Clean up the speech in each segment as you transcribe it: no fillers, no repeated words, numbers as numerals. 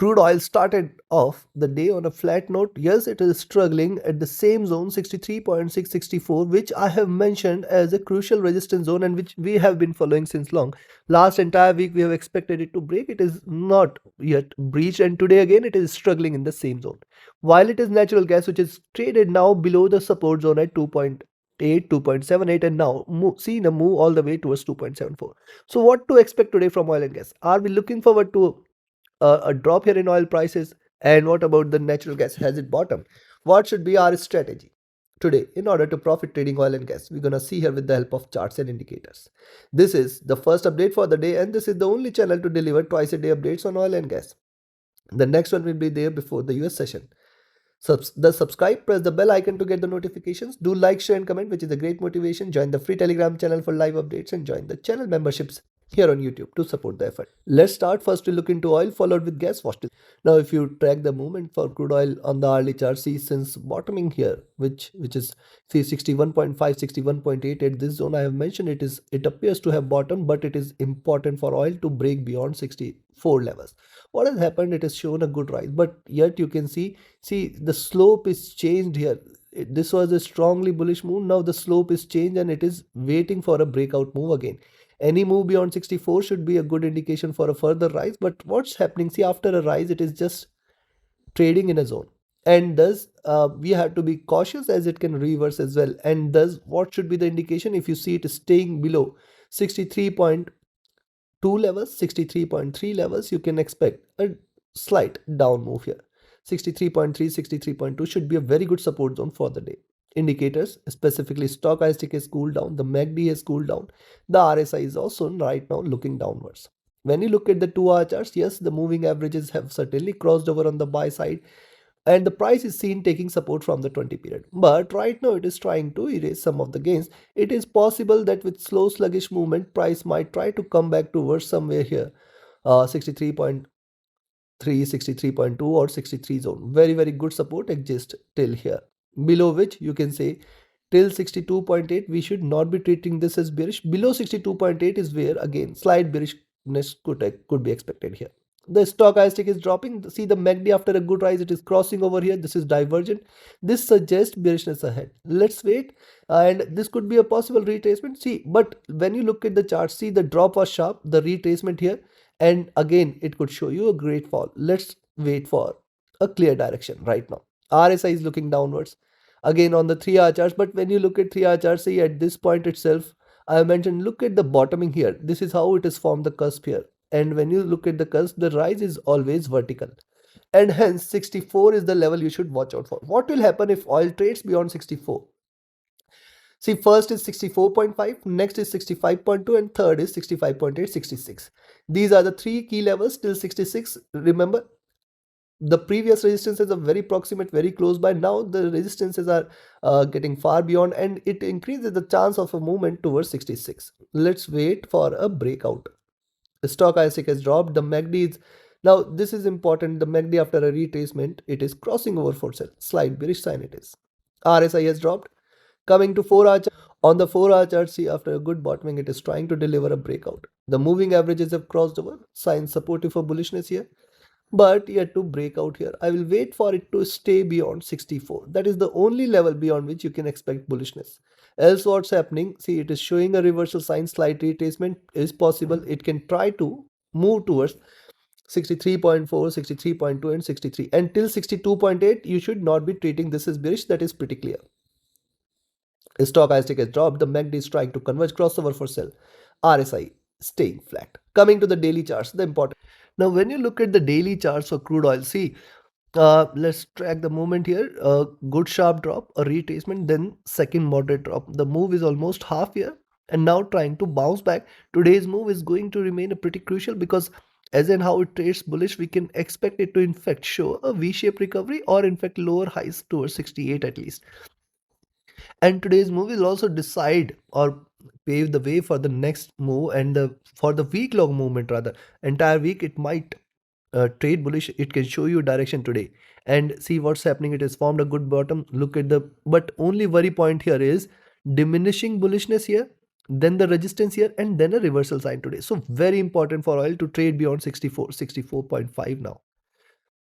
Crude oil started off the day on a flat note. Yes, it is struggling at the same zone 63.664, which I have mentioned as a crucial resistance zone and which we have been following since long. Last entire week we have expected it to break. It is not yet breached, and today again it is struggling in the same zone. While it is natural gas which is traded now below the support zone at 2.8, 2.78, and now seen a move all the way towards 2.74. So what to expect today from oil and gas? Are we looking forward to a drop here in oil prices? And what about the natural gas? Has it bottomed? What should be our strategy today in order to profit trading oil and gas? We're gonna see here with the help of charts and indicators. This is the first update for the day, and this is the only channel to deliver twice a day updates on oil and gas. The next one will be there before the US session. Subscribe, press the bell icon to get the notifications. Do like, share, and comment, which is a great motivation. Join the free Telegram channel for live updates and join the channel memberships here on YouTube to support the effort. Let's start. First, we look into oil, followed with gas. Watch this. Now, if you track the movement for crude oil on the hourly chart, see since bottoming here, which is see 61.5, 61.8 at this zone, I have mentioned it appears to have bottomed, but it is important for oil to break beyond 64 levels. What has happened? It has shown a good rise, but yet you can see the slope is changed here. This was a strongly bullish move. Now the slope is changed and it is waiting for a breakout move again. Any move beyond 64 should be a good indication for a further rise. But what's happening? See, after a rise, it is just trading in a zone, and thus we have to be cautious as it can reverse as well. And thus, what should be the indication? If you see it staying below 63.2 levels, 63.3 levels, you can expect a slight down move here. 63.3, 63.2 should be a very good support zone for the day. Indicators, specifically stochastic, has cooled down, the MACD has cooled down, the RSI is also right now looking downwards. When you look at the 2-hour charts, yes, the moving averages have certainly crossed over on the buy side, and the price is seen taking support from the 20 period. But right now it is trying to erase some of the gains. It is possible that with slow sluggish movement, price might try to come back towards somewhere here, 63.3, 63.2 or 63 zone. Very good support exists till here, below which you can say till 62.8 we should not be treating this as bearish. Below 62.8 is where again slight bearishness could be expected here. The stochastic is dropping. See the MACD after a good rise, it is crossing over here. This is divergent. This suggests bearishness ahead. Let's wait, and this could be a possible retracement. See, but when you look at the chart, see the drop was sharp, the retracement here, and again it could show you a great fall. Let's wait for a clear direction right now. RSI is looking downwards again on the 3-hour charts, but when you look at 3-hour charts, see at this point itself, I mentioned look at the bottoming here. This is how it has formed the cusp here. And when you look at the cusp, the rise is always vertical, and hence 64 is the level you should watch out for. What will happen if oil trades beyond 64? See, first is 64.5, next is 65.2, and third is 65.8, 66. These are the three key levels till 66. Remember, the previous resistances are very proximate, very close by. Now the resistances are getting far beyond, and it increases the chance of a movement towards 66. Let's wait for a breakout. The stochastic has dropped. The MACD is now, this is important. The MACD after a retracement, it is crossing over for sell. Slight bearish sign it is. RSI has dropped. Coming to 4-hour chart. On the 4-hour chart, see after a good bottoming, it is trying to deliver a breakout. The moving averages have crossed over. Signs supportive for bullishness here, but yet to break out here. I will wait for it to stay beyond 64. That is the only level beyond which you can expect bullishness. Else what's happening? See, it is showing a reversal sign. Slight retracement is possible. It can try to move towards 63.4, 63.2 and 63. Until 62.8, you should not be treating this as bearish. That is pretty clear. Stochastic has dropped. The MACD is trying to converge crossover for sell. RSI staying flat. Coming to the daily charts, the important. Now, when you look at the daily charts for crude oil, see, let's track the movement here. Good sharp drop, a retracement, then second moderate drop. The move is almost half here and now trying to bounce back. Today's move is going to remain a pretty crucial, because as in how it trades bullish, we can expect it to in fact show a V-shaped recovery, or in fact lower highs towards 68 at least. And today's move will also decide or pave the way for the next move, and for the week long movement rather. Entire week it might trade bullish. It can show you direction today, and see what's happening. It has formed a good bottom. Look at the, but only worry point here is diminishing bullishness here, then the resistance here, and then a reversal sign today. So very important for oil to trade beyond 64, 64.5 now.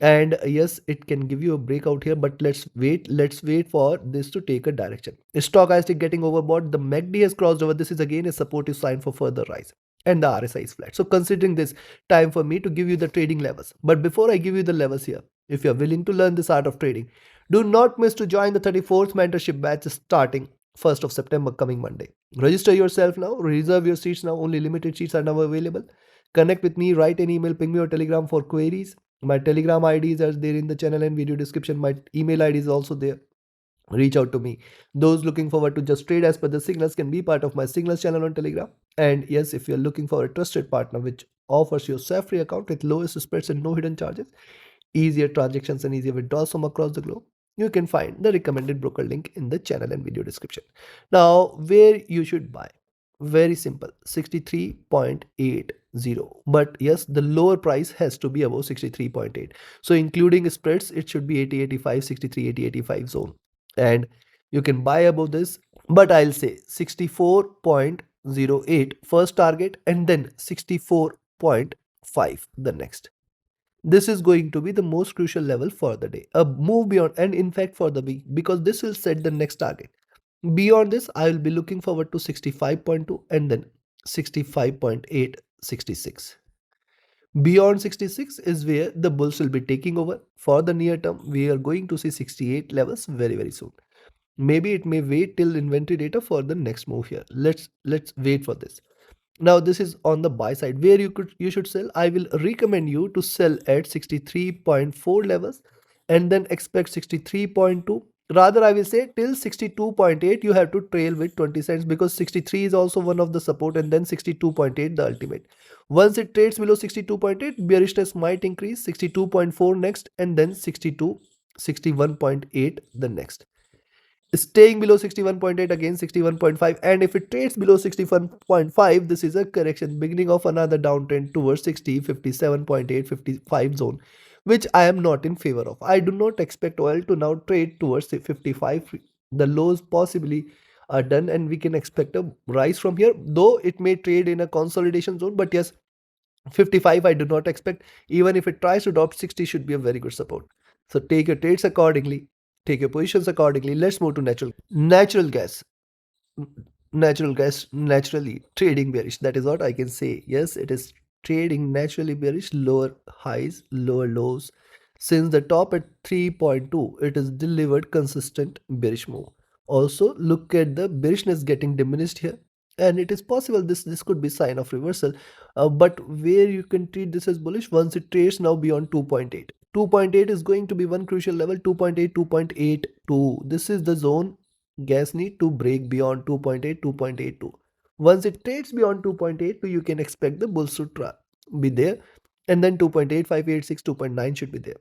And yes, it can give you a breakout here, but let's wait for this to take a direction. Stochastic getting overbought, the MACD has crossed over. This is again a supportive sign for further rise, and the RSI is flat. So considering this, time for me to give you the trading levels. But before I give you the levels here, if you're willing to learn this art of trading, do not miss to join the 34th mentorship batch starting 1st of September, coming Monday. Register yourself now, reserve your seats now, only limited seats are now available. Connect with me, write an email, ping me or telegram for queries. My telegram IDs are there in the channel and video description. My email ID is also there. Reach out to me. Those looking forward to just trade as per the signals can be part of my signals channel on Telegram. And yes, if you're looking for a trusted partner which offers you a free account with lowest spreads and no hidden charges, easier transactions and easier withdrawals from across the globe, you can find the recommended broker link in the channel and video description. Now, where you should buy? Very simple, 63.80. But yes, the lower price has to be above 63.8. So including spreads, it should be 80, 85, 63, 80, 85 zone. And you can buy above this, but I'll say 64.08 first target and then 64.5 the next. This is going to be the most crucial level for the day. A move beyond, and in fact for the week, because this will set the next target. Beyond this, I will be looking forward to 65.2 and then 65.8, 66. Beyond 66 is where the bulls will be taking over. For the near term, we are going to see 68 levels very, very soon. Maybe it may wait till inventory data for the next move here. Let's wait for this. Now this is on the buy side where you should sell. I will recommend you to sell at 63.4 levels and then expect 63.2. Rather, I will say till 62.8 you have to trail with 20 cents, because 63 is also one of the support and then 62.8 the ultimate. Once it trades below 62.8, bearishness might increase. 62.4 next and then 62, 61.8 the next. Staying below 61.8, again 61.5, and if it trades below 61.5, this is a correction, beginning of another downtrend towards 60, 57.8, 55 zone, which I am not in favor of. I do not expect oil to now trade towards 55. The lows possibly are done and we can expect a rise from here, though it may trade in a consolidation zone. But yes, 55 I do not expect. Even if it tries to drop, 60 should be a very good support. So take your trades accordingly, take your positions accordingly. Let's move to natural gas. Natural gas naturally trading bearish, that is what I can say. Yes, it is trading naturally bearish, lower highs, lower lows. Since the top at 3.2, it has delivered consistent bearish move. Also look at the bearishness getting diminished here, and it is possible this could be sign of reversal. But where you can treat this as bullish once it trades now beyond 2.8. 2.8 is going to be one crucial level. 2.8, 2.82, this is the zone gas need to break beyond 2.8, 2.82. Once it trades beyond 2.82, you can expect the bulls to be there, and then 2.8586, 2.9 should be there.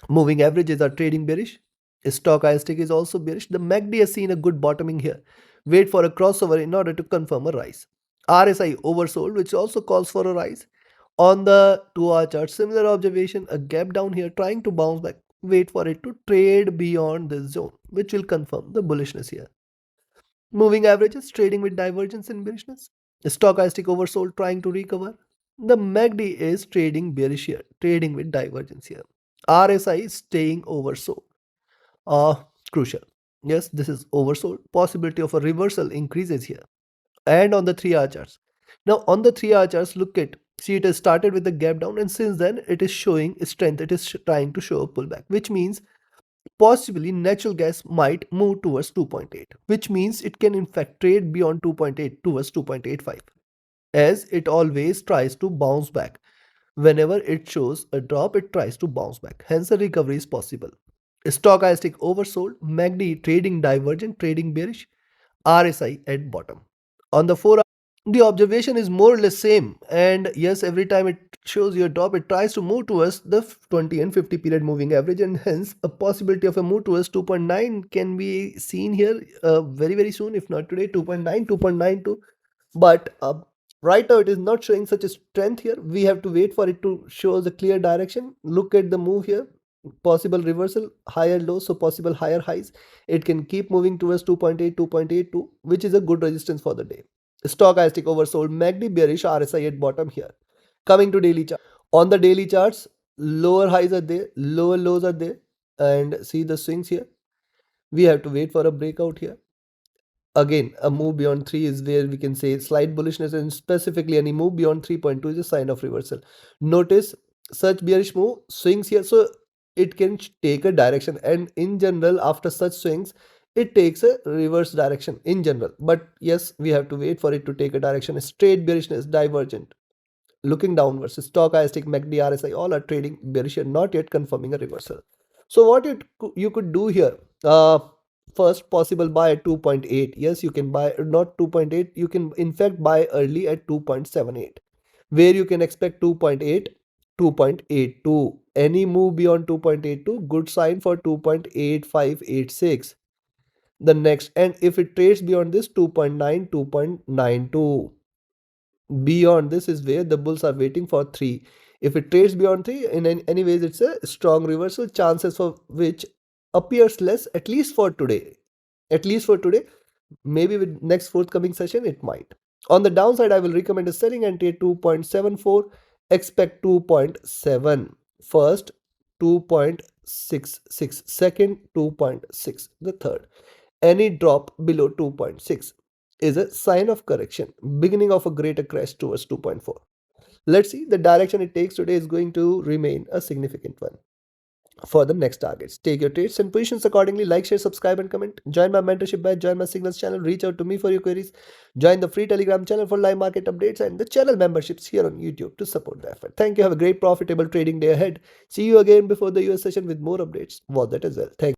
Moving averages are trading bearish. Stochastic is also bearish. The MACD has seen a good bottoming here. Wait for a crossover in order to confirm a rise. RSI oversold, which also calls for a rise. On the 2-hour chart, similar observation, a gap down here trying to bounce back. Wait for it to trade beyond this zone, which will confirm the bullishness here. Moving averages trading with divergence in bearishness. Stochastic oversold trying to recover. The MACD is trading bearish here, trading with divergence here. RSI is staying oversold. Crucial. Yes, this is oversold. Possibility of a reversal increases here. And on the 3-hour charts. Now on the 3-hour charts, look at, see, it has started with a gap down and since then it is showing strength. It is trying to show a pullback, which means possibly natural gas might move towards 2.8, which means it can in fact trade beyond 2.8 towards 2.85, as it always tries to bounce back. Whenever it shows a drop, it tries to bounce back, hence a recovery is possible. Stochastic oversold, MACD trading divergent, trading bearish, RSI at bottom. On the 4-hour, the observation is more or less same, and yes, every time it shows you a drop, it tries to move towards the 20 and 50 period moving average, and hence a possibility of a move towards 2.9 can be seen here very soon, if not today. 2.9, 2.92, but right now it is not showing such a strength here. We have to wait for it to show the clear direction. Look at the move here, possible reversal, higher lows, so possible higher highs. It can keep moving towards 2.8, 2.82, which is a good resistance for the day. Stochastic oversold, MACD bearish, RSI at bottom here. Coming to daily chart. On the daily charts, lower highs are there, lower lows are there, and see the swings here. We have to wait for a breakout here. Again, a move beyond 3 is where we can say slight bullishness, and specifically any move beyond 3.2 is a sign of reversal. Notice such bearish move swings here, so it can take a direction, and in general after such swings it takes a reverse direction in general. But yes, we have to wait for it to take a direction. Straight bearishness, divergent, looking downwards. Stochastic, MACD, RSI all are trading bearish and not yet confirming a reversal. So what you could do here, first possible buy at 2.8. Yes, you can buy, not 2.8, you can in fact buy early at 2.78, where you can expect 2.8, 2.82. Any move beyond 2.82, good sign for 2.8586 the next. And if it trades beyond this, 2.9, 2.92, beyond this is where the bulls are waiting for 3. If it trades beyond 3, in any ways it's a strong reversal, chances for which appears less, at least for today. At least for today. Maybe with next forthcoming session it might. On the downside, I will recommend a selling entry at 2.74. Expect 2.7 first, 2.66 second, 2.6 the third. Any drop below 2.6 is a sign of correction, beginning of a greater crash towards 2.4. Let's see, the direction it takes today is going to remain a significant one for the next targets. Take your trades and positions accordingly. Like, share, subscribe, and comment. Join my mentorship batch, join my signals channel, reach out to me for your queries. Join the free Telegram channel for live market updates and the channel memberships here on YouTube to support the effort. Thank you. Have a great profitable trading day ahead. See you again before the US session with more updates. Was that as well. Thank you.